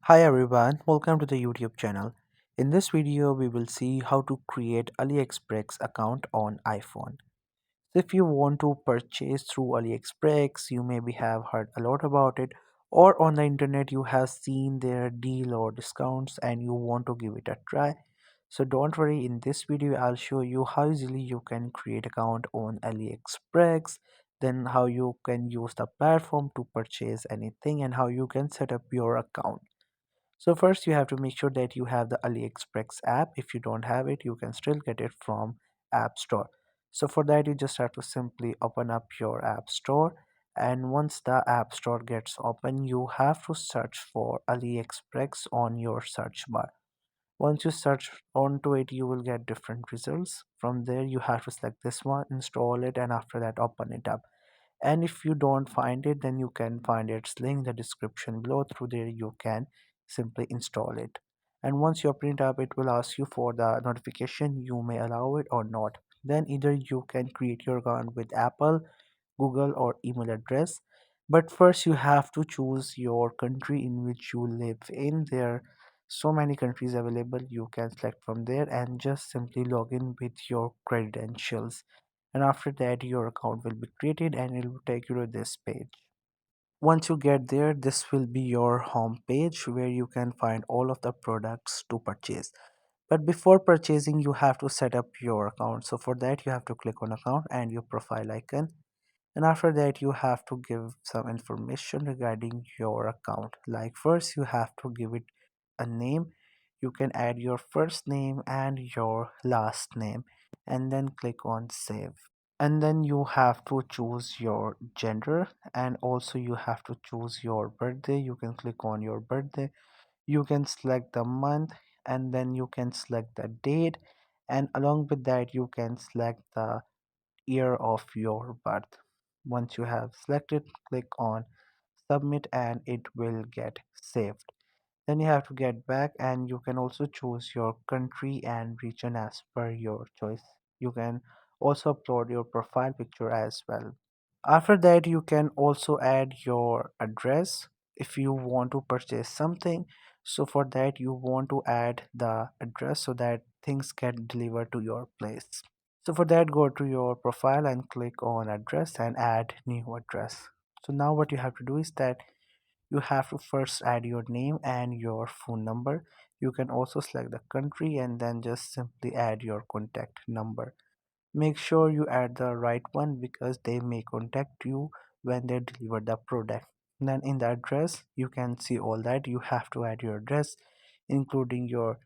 Hi everyone, welcome to the YouTube channel. In this video, we will see how to create AliExpress account on iPhone. So if you want to purchase through AliExpress, you maybe have heard a lot about it, or on the internet you have seen their deal or discounts and you want to give it a try. So don't worry, in this video I'll show you how easily you can create account on AliExpress, then how you can use the platform to purchase anything and how you can set up your account. So first you have to make sure that you have the AliExpress app. If you don't have it, you can still get it from App Store. So for that you just have to simply open up your App Store, and once the App Store gets open, you have to search for AliExpress on your search bar. Once you search onto it, you will get different results. From there you have to select this one, install it, and after that open it up. And if you don't find it, then you can find its link in the description below. Through there you can simply install it, and once you open it up, it will ask you for the notification. You may allow it or not. Then either you can create your account with Apple, Google, or email address, but first you have to choose your country in which you live in. There are so many countries available. You can select from there and just simply log in with your credentials, and after that your account will be created and it will take you to this page. Once you get there, this will be your home page where you can find all of the products to purchase. But before purchasing, you have to set up your account. So for that, you have to click on account and your profile icon, and after that you have to give some information regarding your account. Like first you have to give it a name. You can add your first name and your last name, and then click on save. And then you have to choose your gender, and also you have to choose your birthday. You can click on your birthday. You can select the month, and then you can select the date, and along with that you can select the year of your birth. Once you have selected, click on submit and it will get saved. Then you have to get back, and you can also choose your country and region as per your choice. You can also upload your profile picture as well. After that, you can also add your address if you want to purchase something. So for that, you want to add the address so that things get delivered to your place. So for that, go to your profile and click on address and add new address. So now what you have to do is that you have to first add your name and your phone number. You can also select the country and then just simply add your contact number. Make sure you add the right one because they may contact you when they deliver the product. Then in the address, you can see all that. You have to add your address, including your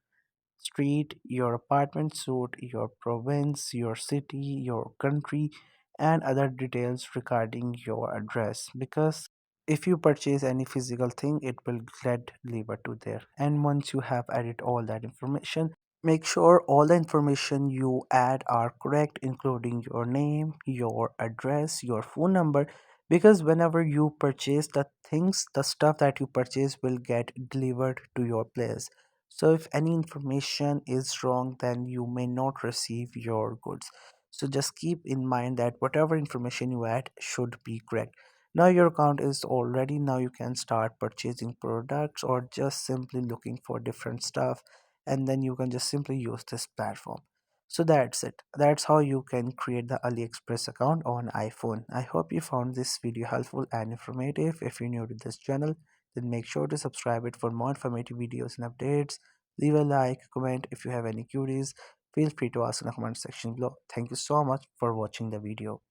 street, your apartment suite, your province, your city, your country, and other details regarding your address. Because if you purchase any physical thing, it will get delivered to there. And once you have added all that information, make sure all the information you add are correct, including your name, your address, your phone number, because whenever you purchase the things, the stuff that you purchase will get delivered to your place. So if any information is wrong, then you may not receive your goods. So just keep in mind that whatever information you add should be correct. Now your account is all ready. Now you can start purchasing products or just simply looking for different stuff, and then you can just simply use this platform. So that's it. That's how you can create the AliExpress account on iPhone. I hope you found this video helpful and informative. If you're new to this channel, then make sure to subscribe it for more informative videos and updates. Leave a like, comment if you have any queries. Feel free to ask in the comment section below. Thank you so much for watching the video.